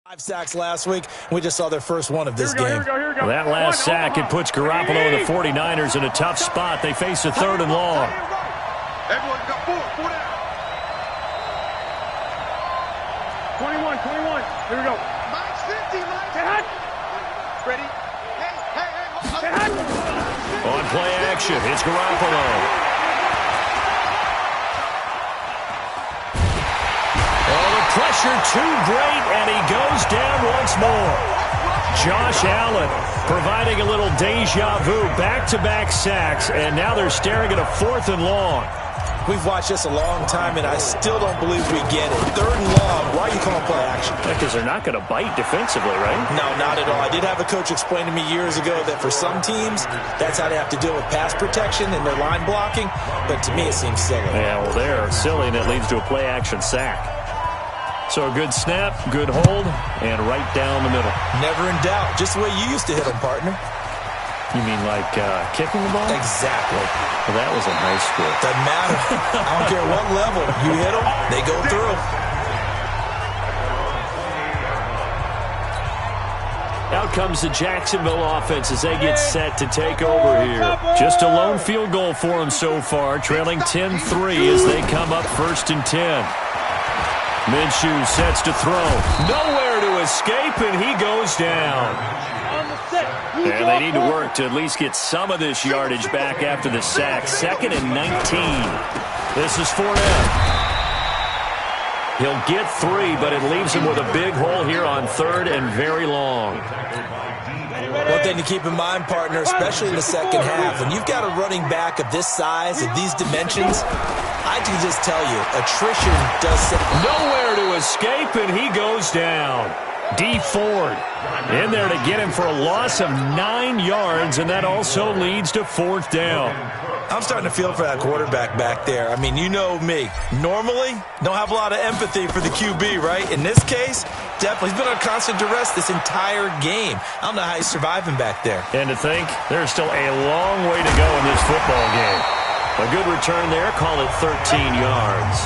5 sacks last week. We just saw their first one of this game. Here we go. Well, that last sack, it puts Garoppolo and the 49ers in a tough spot. They face a 3rd and long. Everyone got 4 down. 21. Here we go. Max 50, Max. Hot. Ready? Hey. Hot. On play action, it's Garoppolo. Pressure too great, and he goes down once more. Josh Allen providing a little deja vu, back-to-back sacks, and now they're staring at a 4th and long. We've watched this a long time, and I still don't believe we get it. 3rd and long, why are you calling play action? Because they're not going to bite defensively, right? No, not at all. I did have a coach explain to me years ago that for some teams, that's how they have to deal with pass protection and their line blocking, but to me it seems silly. Yeah, well, they're silly, and it leads to a play action sack. So a good snap, good hold, and right down the middle. Never in doubt. Just the way you used to hit them, partner. You mean like kicking the ball? Exactly. Well, that was in high school. Doesn't matter. I don't care what level. You hit them, they go through. Out comes the Jacksonville offense as they get set to take over here. Just a lone field goal for them so far, trailing 10-3 as they come up 1st and 10. Minshew sets to throw. Nowhere to escape, and he goes down. And they need to work to at least get some of this yardage back after the sack. 2nd and 19. This is Fournette. He'll get 3, but it leaves him with a big hole here on 3rd and very long. One thing to keep in mind, partner, especially in the second half, when you've got a running back of this size, of these dimensions, I can just tell you, attrition does set. Nowhere to escape, and he goes down. D. Ford in there to get him for a loss of 9 yards, and that also leads to 4th down. I'm starting to feel for that quarterback back there. I mean, you know me. Normally, don't have a lot of empathy for the QB, right? In this case, definitely. He's been on constant duress this entire game. I don't know how he's surviving back there. And to think, there's still a long way to go in this football game. A good return there, call it 13 yards.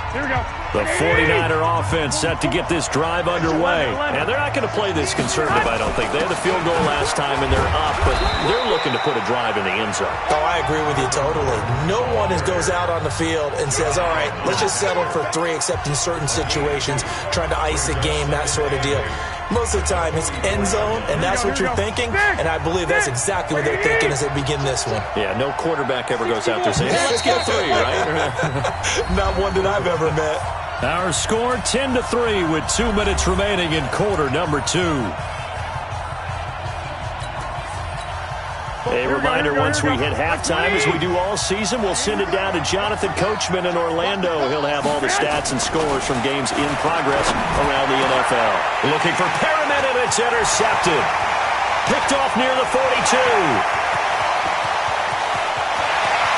Here we go. The 49er offense set to get this drive underway. And they're not going to play this conservative, I don't think. They had the field goal last time, and they're up, but they're looking to put a drive in the end zone. Oh, I agree with you totally. No one goes out on the field and says, all right, let's just settle for 3, except in certain situations, trying to ice a game, that sort of deal. Most of the time, it's end zone, and that's what you're thinking, and I believe that's exactly what they're thinking as they begin this one. Yeah, no quarterback ever goes out there saying, hey, let's get 3, right? Not one that I've ever met. Our score 10-3 with 2 minutes remaining in quarter number 2. A reminder, once we hit halftime, as we do all season, we'll send it down to Jonathan Coachman in Orlando. He'll have all the stats and scores from games in progress around the NFL. Looking for Perriman, and it's intercepted. Picked off near the 42.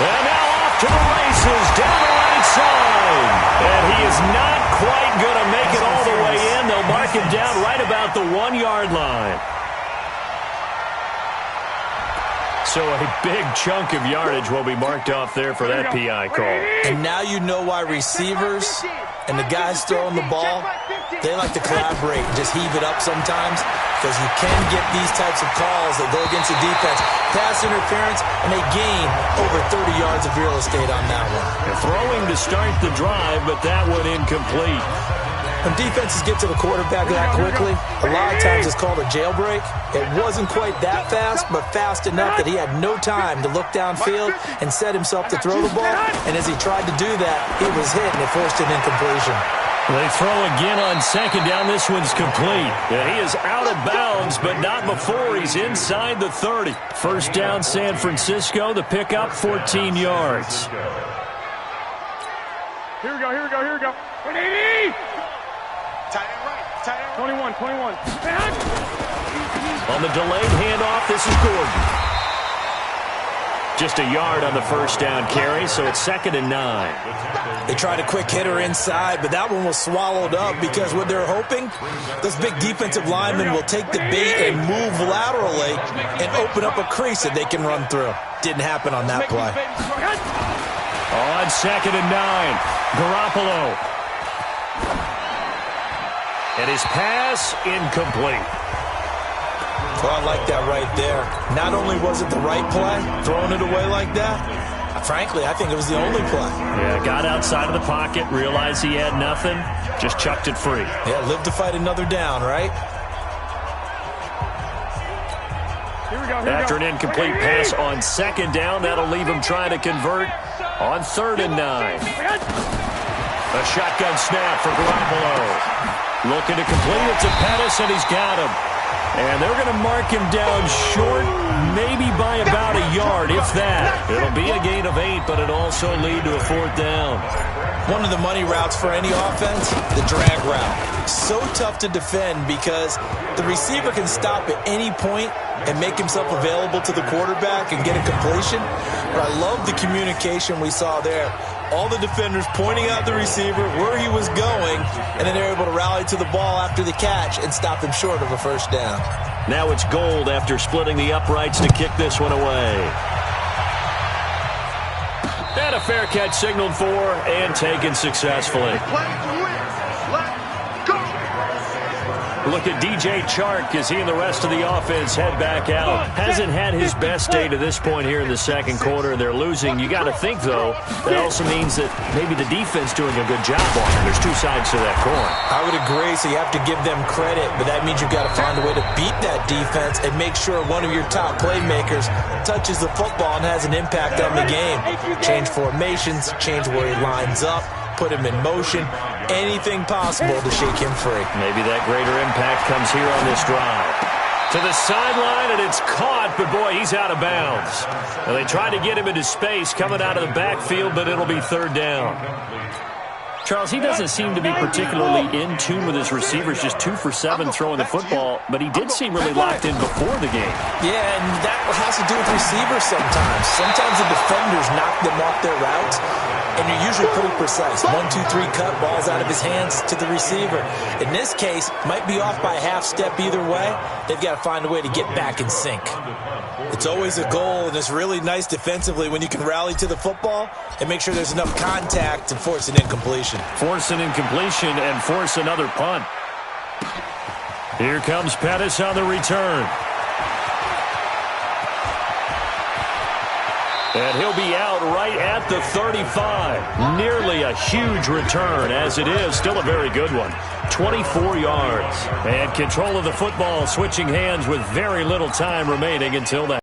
And now off to the races, down the right side. And he is not quite going to make it all the way in. They'll mark him down right about the 1-yard line. So a big chunk of yardage will be marked off there for that PI call. And now you know why receivers and the guys throwing the ball, they like to collaborate and just heave it up sometimes, because you can get these types of calls that go against the defense. Pass interference, and they gain over 30 yards of real estate on that one. They're throwing to start the drive, but that one incomplete. When defenses get to the quarterback that quickly, a lot of times it's called a jailbreak. It wasn't quite that fast, but fast enough that he had no time to look downfield and set himself to throw the ball. And as he tried to do that, he was hit, and it forced an incompletion. They throw again on 2nd down. This one's complete. Yeah, he is out of bounds, but not before he's inside the 30. 1st down, San Francisco. The pickup, 14 yards. Here we go. 180. Tight end right. 21. On the delayed handoff, this is Gordon. Just a yard on the 1st down carry, so it's 2nd and 9. They tried a quick hitter inside, but that one was swallowed up because what they're hoping, those big defensive linemen will take the bait and move laterally and open up a crease that they can run through. Didn't happen on that play. On 2nd and 9, Garoppolo And his pass incomplete. Oh, I like that right there. Not only was it the right play, throwing it away like that, frankly, I think it was the only play. Yeah, got outside of the pocket, realized he had nothing, just chucked it free. Yeah, live to fight another down, right? After an incomplete pass on second down, that'll leave him trying to convert on 3rd and 9. A shotgun snap for Garoppolo. Looking to complete it to Pettis, and he's got him. And they're going to mark him down short, maybe by about a yard, if that. It'll be a gain of 8, but it'll also lead to a 4th down. One of the money routes for any offense, the drag route. So tough to defend because the receiver can stop at any point and make himself available to the quarterback and get a completion. But I love the communication we saw there. All the defenders pointing out the receiver, where he was going, and then they're able to rally to the ball after the catch and stop him short of a 1st down. Now it's Gold after splitting the uprights to kick this one away. And a fair catch signaled for and taken successfully. Look at DJ Chark as he and the rest of the offense head back out. Hasn't had his best day to this point here in the 2nd quarter. They're losing. You got to think, though, that also means that maybe the defense doing a good job on it. There's 2 sides to that coin. I would agree, so you have to give them credit, but that means you've got to find a way to beat that defense and make sure one of your top playmakers touches the football and has an impact on the game. Change formations, change where he lines up, put him in motion, anything possible to shake him free. Maybe that greater impact comes here on this drive. To the sideline, and it's caught, but boy, he's out of bounds. Now, they tried to get him into space coming out of the backfield, but it'll be 3rd down. Charles, he doesn't seem to be particularly in tune with his receivers, just 2 for 7 throwing the football, but he did seem really locked in before the game. Yeah, and that has to do with receivers sometimes. Sometimes the defenders knock them off their routes, and you're usually pretty precise. 1, 2, 3 cut, balls out of his hands to the receiver. In this case, might be off by a half step either way. They've got to find a way to get back in sync. It's always a goal, and it's really nice defensively when you can rally to the football and make sure there's enough contact to force an incompletion. Force an incompletion and force another punt. Here comes Pettis on the return. And he'll be out right at the 35. Nearly a huge return, as it is. Still a very good one. 24 yards. And control of the football switching hands with very little time remaining until that.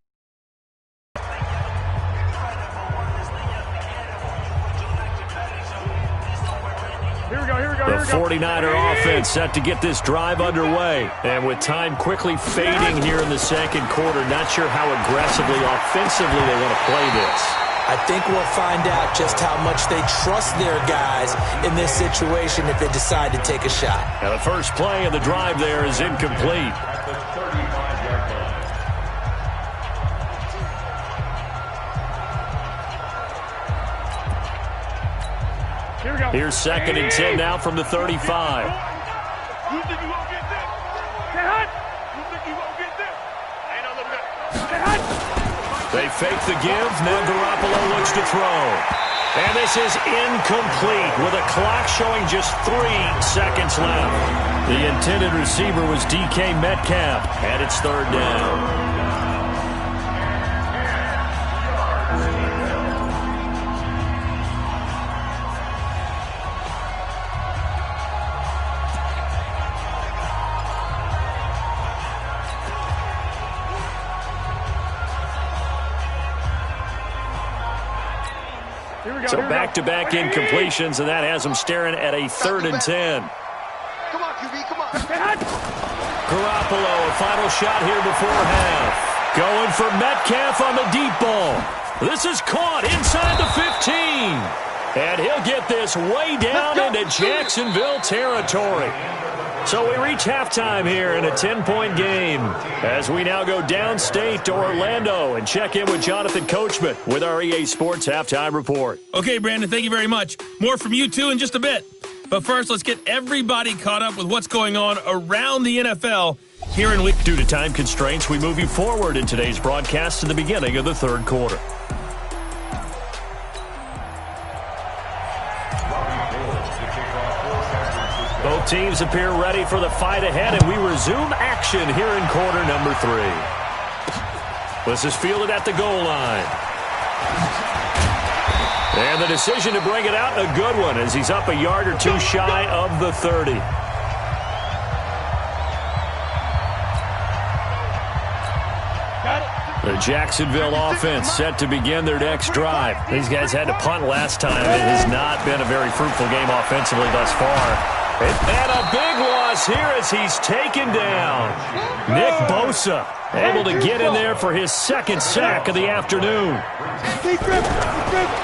The 49er offense set to get this drive underway. And with time quickly fading here in the 2nd quarter, not sure how aggressively, offensively they want to play this. I think we'll find out just how much they trust their guys in this situation if they decide to take a shot. Now the first play of the drive there is incomplete. Here's 2nd and 10 now from the 35. You think you won't get this? You think you won't get this? Ain't no limit. They fake the give. Now Garoppolo looks to throw. And this is incomplete with a clock showing just 3 seconds left. The intended receiver was DK Metcalf, and it's 3rd down. So back-to-back incompletions, and that has him staring at a 3rd and 10. Come on, QB, come on. Garoppolo, a final shot here before half. Going for Metcalf on the deep ball. This is caught inside the 15. And he'll get this way down into Jacksonville territory. So we reach halftime here in a 10-point game as we now go downstate to Orlando and check in with Jonathan Coachman with our EA Sports Halftime Report. Okay, Brandon, thank you very much. More from you, too, in just a bit. But first, let's get everybody caught up with what's going on around the NFL here in week. Due to time constraints, we move you forward in today's broadcast to the beginning of the 3rd quarter. Both teams appear ready for the fight ahead, and we resume action here in quarter number 3. This is fielded at the goal line. And the decision to bring it out, a good one, as he's up a yard or two shy of the 30. The Jacksonville offense set to begin their next drive. These guys had to punt last time. It has not been a very fruitful game offensively thus far. And a big loss here as he's taken down. Nick Bosa able to get in there for his second sack of the afternoon.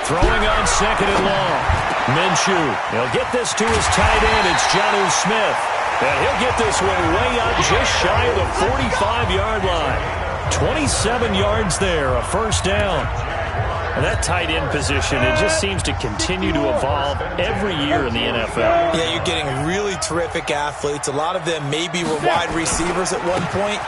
Throwing on second and long. Minshew. He'll get this to his tight end. It's Jonnu Smith. And he'll get this one way up just shy of the 45-yard line. 27 yards there, a first down. And that tight end position, it just seems to continue to evolve every year in the NFL. Yeah, you're getting really terrific athletes. A lot of them maybe were wide receivers at one point.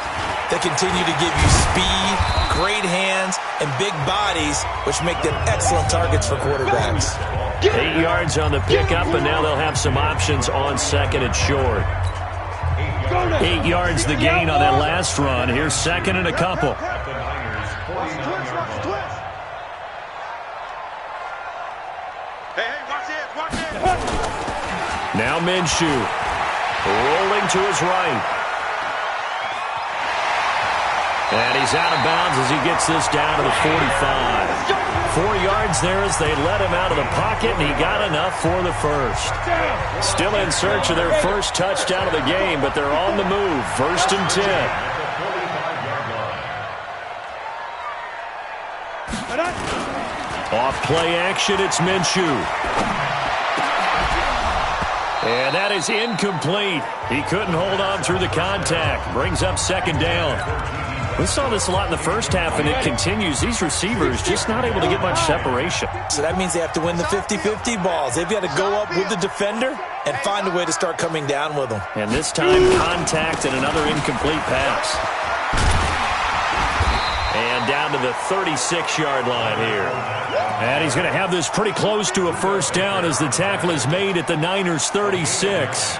They continue to give you speed, great hands, and big bodies, which make them excellent targets for quarterbacks. 8 yards on the pickup, and now they'll have some options on second and short. 8 yards the gain on that last run. Here's second and a couple. Now Minshew rolling to his right. And he's out of bounds as he gets this down to the 45. 4 yards there as they let him out of the pocket, and he got enough for the first. Still in search of their first touchdown of the game, but they're on the move. First and 10. Off play action, it's Minshew. And that is incomplete. He couldn't hold on through the contact. Brings up second down. We saw this a lot in the first half, and it continues. These receivers just not able to get much separation. So that means they have to win the 50-50 balls. They've got to go up with the defender and find a way to start coming down with them. And this time, contact and another incomplete pass. And down to the 36-yard line here. And he's going to have this pretty close to a first down as the tackle is made at the Niners' 36.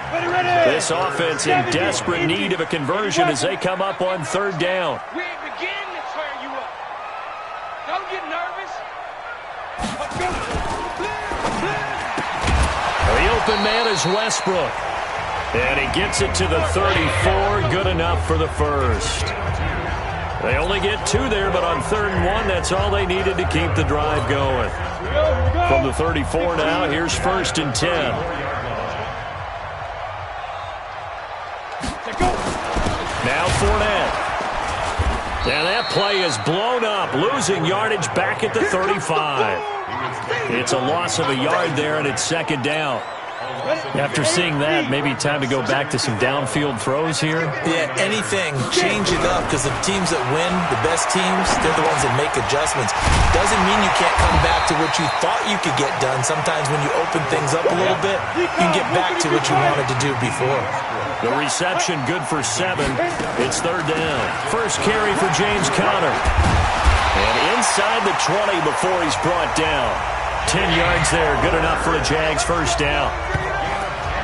This offense in desperate need of a conversion as they come up on third down. We ain't beginning to turn you up. Don't get nervous. The open man is Westbrook. And he gets it to the 34. Good enough for the first. They only get 2 there, but on third and 1, that's all they needed to keep the drive going. From the 34 now, here's first and 10. Now Fournette. And that play is blown up, losing yardage back at the 35. It's a loss of a yard there, and it's second down. After seeing that, maybe time to go back to some downfield throws here. Yeah, anything. Change it up, because the teams that win, the best teams, they're the ones that make adjustments. Doesn't mean you can't come back to what you thought you could get done. Sometimes when you open things up a little bit, you can get back to what you wanted to do before. The reception good for 7. It's third down. First carry for James Conner. And inside the 20 before he's brought down. 10 yards there, good enough for a Jags first down.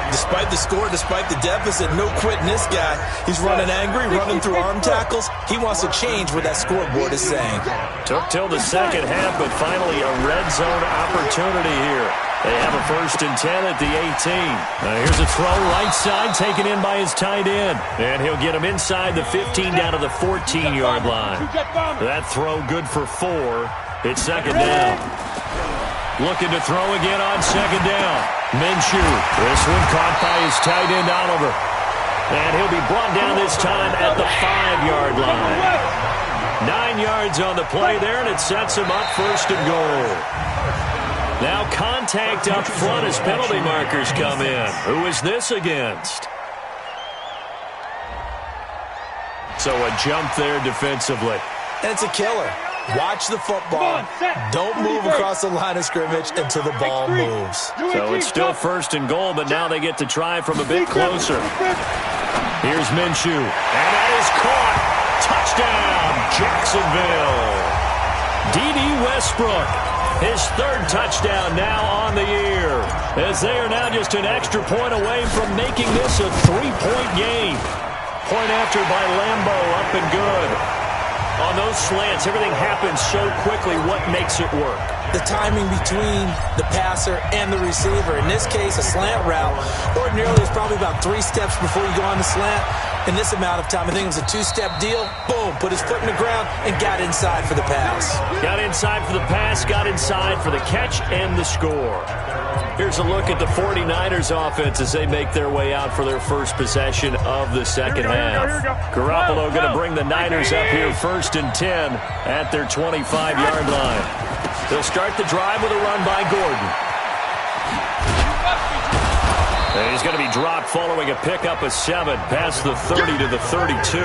Despite the score, despite the deficit, no quitting this guy. He's running angry, running through arm tackles. He wants to change what that scoreboard is saying. Took till the second half, but finally a red zone opportunity here. They have a first and 10 at the 18. Here's a throw right side, taken in by his tight end. And he'll get him inside the 15 down to the 14-yard line. That throw good for 4. It's second down. Looking to throw again on second down. Minshew. This one caught by his tight end, Oliver. And he'll be brought down this time at the 5-yard line. 9 yards on the play there, and it sets him up first and goal. Now contact up front as penalty markers come in. Who is this against? So a jump there defensively. And it's a killer. Watch the football. Don't move across the line of scrimmage until the ball moves. So it's still first and goal, but now they get to try from a bit closer. Here's Minshew. And that is caught. Touchdown, Jacksonville. D.D. Westbrook His third touchdown now on the year, as they are now just an extra point away from making this a 3-point game. Point after by Lambo, up and good. On those slants, everything happens so quickly. What makes it work? The timing between the passer and the receiver. In this case, a slant route. Ordinarily, it's probably about 3 steps before you go on the slant. In this amount of time, I think it was a 2-step deal. Boom, put his foot in the ground and got inside for the pass. Got inside for the pass, got inside for the catch and the score. Here's a look at the 49ers offense as they make their way out for their first possession of the second half. Garoppolo going to bring the Niners up here 1st and 10 at their 25-yard line. They'll start the drive with a run by Gordon. And he's going to be dropped following a pickup of 7 past the 30 to the 32.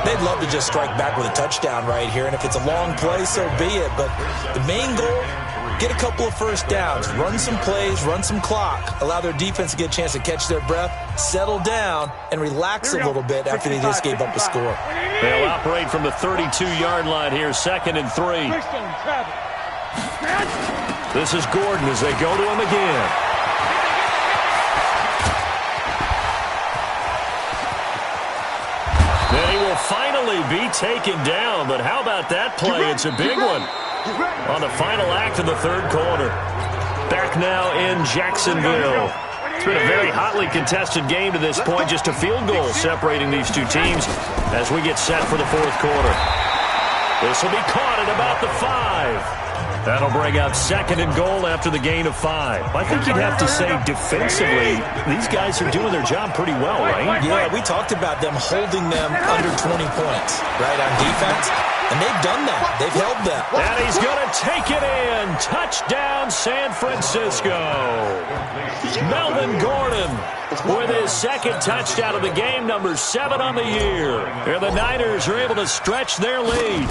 They'd love to just strike back with a touchdown right here, and if it's a long play, so be it. But the main goal, get a couple of first downs, run some plays, run some clock, allow their defense to get a chance to catch their breath, settle down, and relax a little bit after they just gave up a score. They'll operate from the 32-yard line here, 2nd and 3. This is Gordon as they go to him again. Then he will finally be taken down, but how about that play? It's a big one on the final act of the 3rd quarter. Back now in Jacksonville. It's been a very hotly contested game to this point. Just a field goal separating these two teams as we get set for the 4th quarter. This will be caught at about the 5. That'll bring up 2nd and goal after the gain of 5. I think you'd have to say defensively, these guys are doing their job pretty well, right? Yeah, we talked about them holding them under 20 points, right, on defense. And they've done that. They've held them. And he's going to take it in. Touchdown, San Francisco. Melvin Gordon with his 2nd touchdown of the game, number 7 on the year. And the Niners are able to stretch their lead.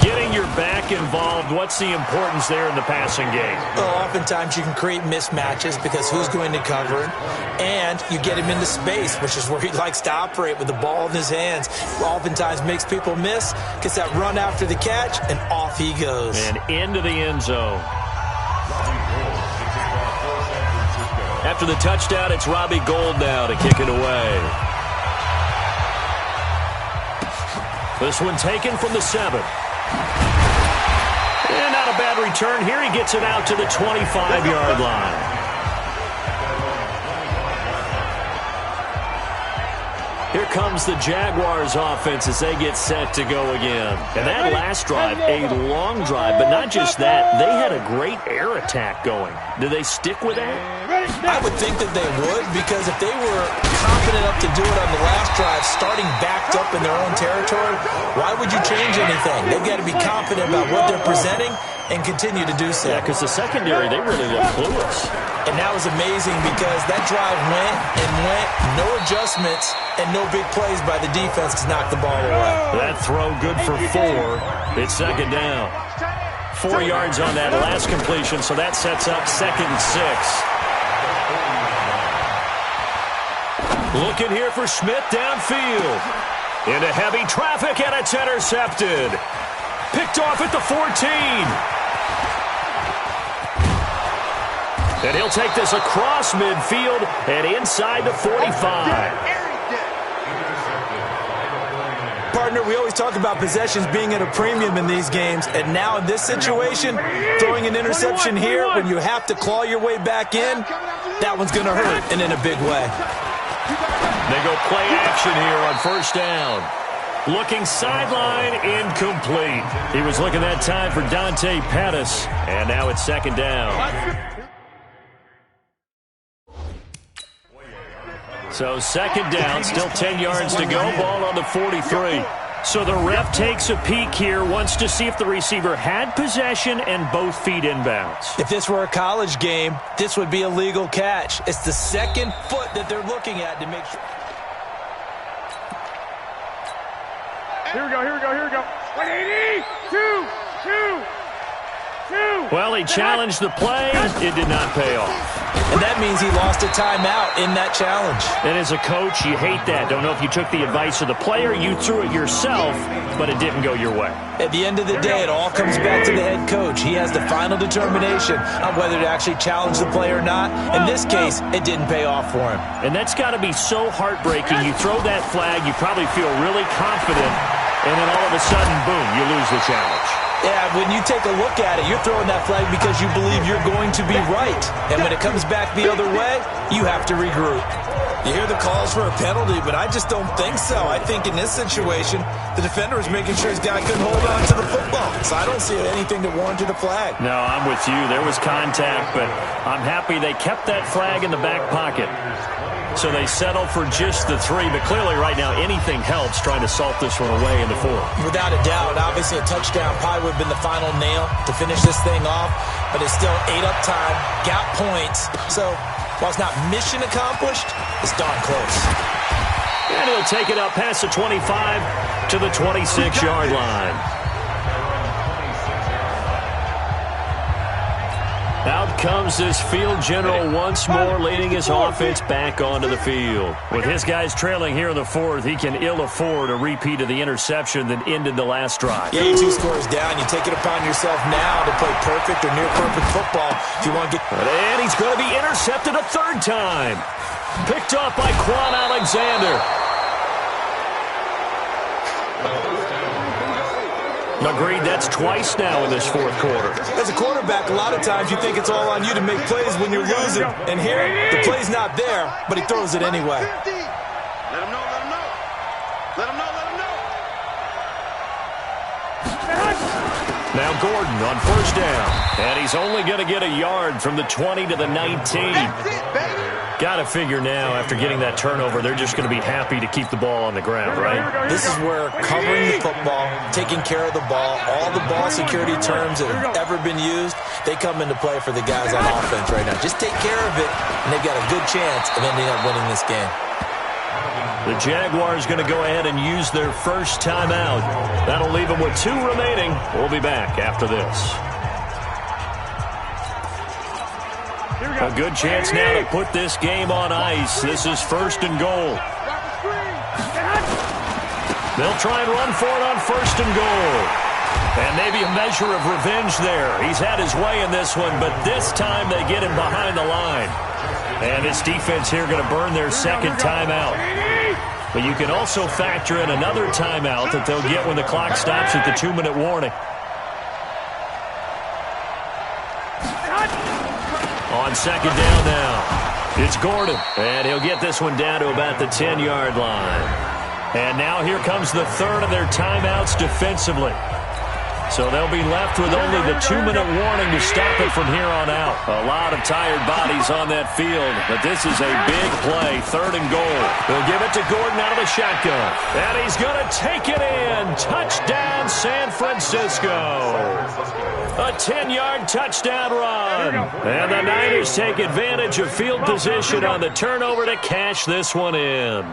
Getting your back involved, what's the importance there in the passing game? Well, oftentimes you can create mismatches because who's going to cover him, and you get him into space, which is where he likes to operate with the ball in his hands. Oftentimes makes people miss, gets that run after the catch, and off he goes. And into the end zone. After the touchdown, it's Robbie Gould now to kick it away. This one taken from the 7. And not a bad return here. He gets it out to the 25-yard line. Here comes the Jaguars offense as they get set to go again. And that last drive, a long drive, but not just that, they had a great air attack going. Do they stick with that? I would think that they would, because if they were confident enough to do it on the last drive, starting backed up in their own territory, why would you change anything? They've got to be confident about what they're presenting and continue to do so. Yeah, because the secondary, they really look clueless. And that was amazing because that drive went and went, no adjustments, and no big plays by the defense to knock the ball away. That throw good for 4. It's 2nd down. 4 yards on that last completion, so that sets up 2nd and 6. Looking here for Smith downfield. Into heavy traffic, and it's intercepted. Picked off at the 14. And he'll take this across midfield and inside the 45. Partner, we always talk about possessions being at a premium in these games, and now in this situation, throwing an interception here when you have to claw your way back in, that one's going to hurt, and in a big way. They go play action here on 1st down. Looking sideline, incomplete. He was looking that time for Dante Pettis, and now it's 2nd down. So 2nd down, still 10 yards to go, ball on the 43. So the ref takes a peek here, wants to see if the receiver had possession and both feet inbounds. If this were a college game, this would be a legal catch. It's the 2nd foot that they're looking at to make sure. Here we go, here we go, here we go. 180, 2. Well, he challenged the play. It did not pay off. and that means he lost a timeout in that challenge. And as a coach, you hate that. Don't know if you took the advice of the player, you threw it yourself, but it didn't go your way. At the end of the day, it all comes back to the head coach. He has the final determination on whether to actually challenge the play or not. In this case, it didn't pay off for him. And that's got to be so heartbreaking. You throw that flag, you probably feel really confident, and then all of a sudden, boom, you lose the challenge. Yeah, when you take a look at it, you're throwing that flag because you believe you're going to be right. And when it comes back the other way, you have to regroup. You hear the calls for a penalty, but I just don't think so. I think in this situation, the defender was making sure his guy couldn't hold on to the football. So I don't see anything that warranted a flag. No, I'm with you. There was contact, but I'm happy they kept that flag in the back pocket. So they settle for just the 3, but clearly right now anything helps trying to salt this one away in the 4th. Without a doubt, obviously a touchdown probably would have been the final nail to finish this thing off, but it's still 8 up time, got points. So while it's not mission accomplished, it's darn close. And he'll take it up past the 25 to the 26-yard line. Out comes this field general once more, leading his offense back onto the field. With his guys trailing here in the 4th, he can ill afford a repeat of the interception that ended the last drive. Yeah, you're 2 scores down. You take it upon yourself now to play perfect or near-perfect football if you want to get... And he's going to be intercepted a 3rd time. Picked up by Quan Alexander. Agreed, that's twice now in this 4th quarter. As a quarterback, a lot of times you think it's all on you to make plays when you're losing. And here, the play's not there, but he throws it anyway. Let him know, let him know. Let him know, let him know. Now Gordon on 1st down. And he's only going to get a yard from the 20 to the 19. That's it, baby. Got to figure now, after getting that turnover, they're just going to be happy to keep the ball on the ground, right? This is where covering the football, taking care of the ball, all the ball security terms that have ever been used, they come into play for the guys on offense right now. Just take care of it, and they've got a good chance of ending up winning this game. The Jaguars going to go ahead and use their first timeout. That'll leave them with 2 remaining. We'll be back after this. A good chance now to put this game on ice. This is 1st and goal. They'll try and run for it on 1st and goal. And maybe a measure of revenge there. He's had his way in this one, but this time they get him behind the line. And this defense here going to burn their 2nd timeout. But you can also factor in another timeout that they'll get when the clock stops at the 2-minute warning. On 2nd down now, it's Gordon, and he'll get this one down to about the 10-yard line. And now here comes the 3rd of their timeouts defensively. So they'll be left with only the 2-minute warning to stop it from here on out. A lot of tired bodies on that field, but this is a big play, 3rd and goal. They'll give it to Gordon out of the shotgun. And he's going to take it in. Touchdown, San Francisco. A 10-yard touchdown run. And the Niners take advantage of field position on the turnover to cash this one in.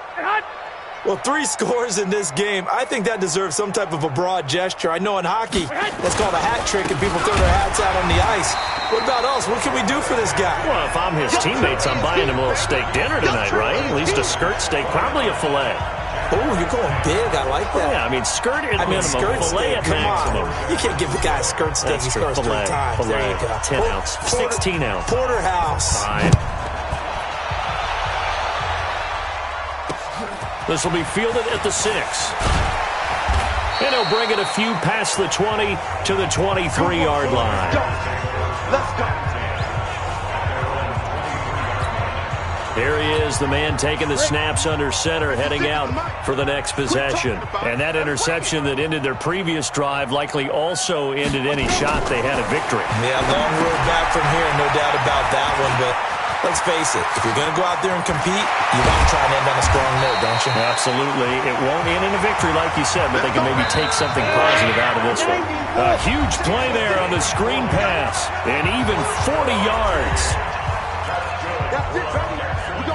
Well, 3 scores in this game. I think that deserves some type of a broad gesture. I know in hockey, that's called a hat trick, and people throw their hats out on the ice. What about us? What can we do for this guy? Well, if I'm his teammates, I'm buying him a little steak dinner tonight, right? At least a skirt steak, probably a filet. Oh, you're going big. I like that. Yeah, I mean, skirt at minimum, skirt filet steak, at maximum. On. You can't give the guy a skirt steak. That's He true. scores 3 times. Filet, there you go. 10 ounce, 16 ounce. Porterhouse. Fine. This will be fielded at the 6. And he'll bring it a few past the 20 to the 23-yard line. Let's go. Here he is, the man taking the snaps under center, heading out for the next possession. And that interception that ended their previous drive likely also ended any shot they had at victory. Yeah, long road back from here, no doubt about that one, but let's face it, if you're going to go out there and compete, you want to try and end on a strong note, don't you? Absolutely. It won't end in a victory, like you said, but they can maybe take something positive out of this one. A huge play there on the screen pass, and even 40 yards. That's it, baby. We go.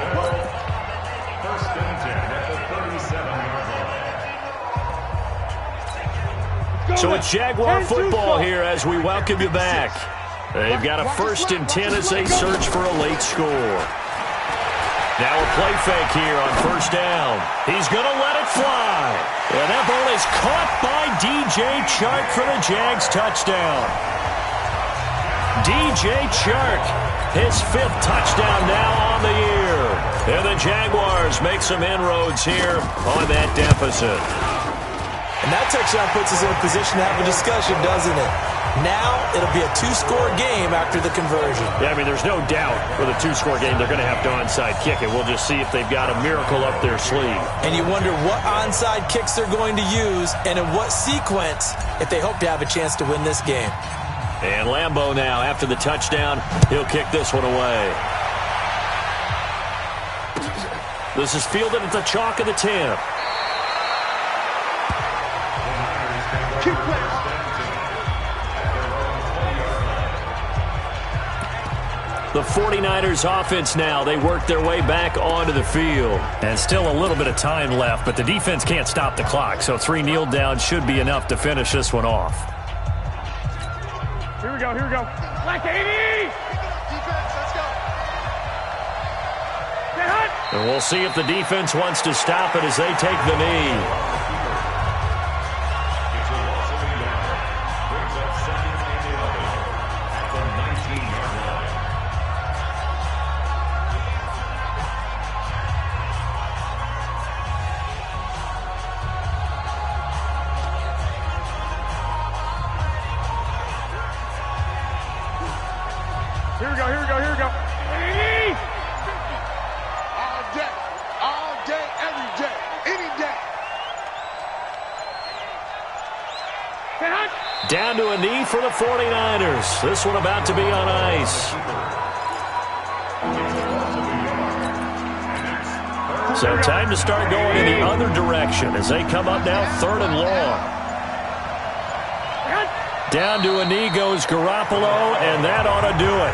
First and 10 at the 37-yard line. So it's Jaguar football here as we welcome you back. They've got a 1st and 10 as they search for a late score. Now a play fake here on 1st down. He's going to let it fly. And that ball is caught by DJ Chark for the Jags touchdown. DJ Chark, his 5th touchdown now on the year. And the Jaguars make some inroads here on that deficit. And that touchdown puts us in a position to have a discussion, doesn't it? Now it'll be a 2-score game after the conversion. Yeah, I mean, there's no doubt with a 2-score game they're going to have to onside kick it. We'll just see if they've got a miracle up their sleeve. And you wonder what onside kicks they're going to use and in what sequence if they hope to have a chance to win this game. And Lambeau now, after the touchdown, he'll kick this one away. This is fielded at the chalk of the 10. The 49ers offense now, they work their way back onto the field. And still a little bit of time left, but the defense can't stop the clock, so 3 kneel downs should be enough to finish this one off. Here we go, here we go. Black 80! Defense, let's go. Get hot! And we'll see if the defense wants to stop it as they take the knee. Here we go, here we go, here we go. All day, every day, any day. Down to a knee for the 49ers. This one about to be on ice. So time to start going in the other direction as they come up now 3rd and long. Down to a knee goes Garoppolo, and that ought to do it.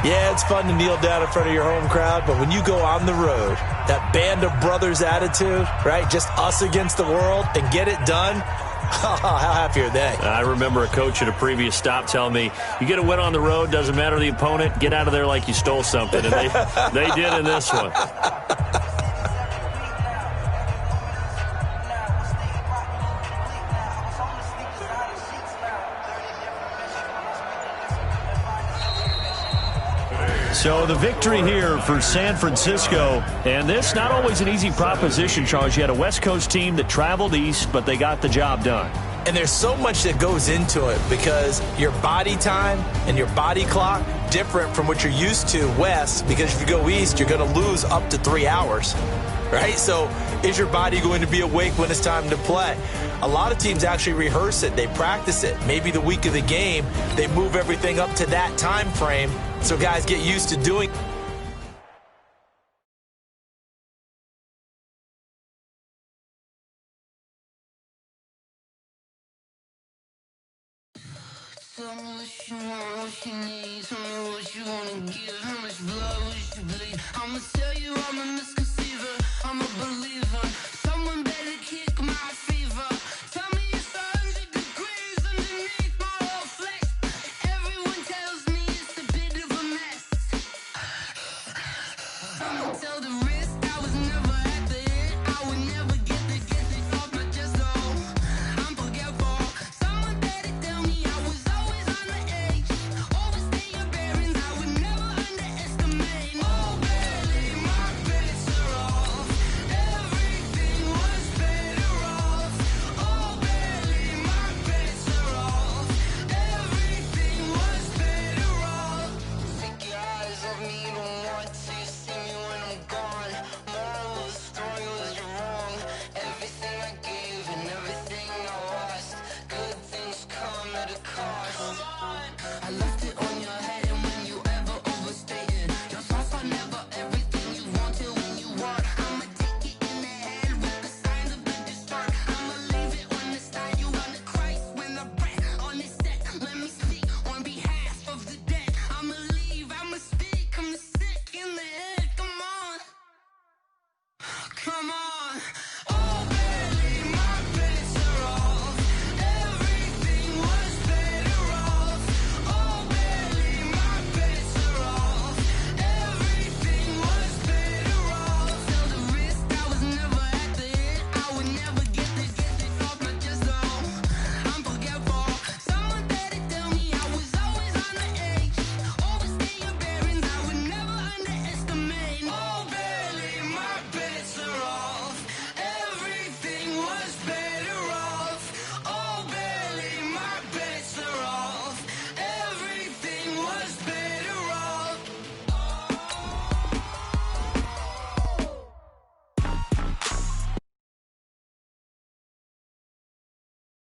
Yeah, it's fun to kneel down in front of your home crowd, but when you go on the road, that band of brothers attitude, right, just us against the world, and get it done, how happy are they? I remember a coach at a previous stop telling me, you get a win on the road, doesn't matter the opponent, get out of there like you stole something, and they did in this one. So the victory here for San Francisco, and this not always an easy proposition, Charles. You had a West Coast team that traveled east, but they got the job done. And there's so much that goes into it because your body time and your body clock different from what you're used to west, because if you go east, you're going to lose up to 3 hours, right? So is your body going to be awake when it's time to play? A lot of teams actually rehearse it. They practice it. Maybe the week of the game, they move everything up to that time frame so guys get used to doing it. Tell me what you want, what you need. Tell me what you wanna give. How much blood would you bleed? I'ma tell you I'm a misconceiver. I'm a believer. Someone better kick my fever. Tell me it's 100 degrees underneath my whole flesh. Everyone tells me it's a bit of a mess. I'ma tell the risk I was never at the end. I would never get it off my chest. Oh, I'm forgetful. Someone better tell me I was always on the edge. Overstay your bearings, I would never underestimate. Oh, barely, my bets are off. Everything was better off. Oh, barely, my bets are off. Everything was better off. Take your eyes off me, don't want to see me when I'm gone. Moral of the story was you're wrong. Everything I gave and everything I lost. Good things come at a cost.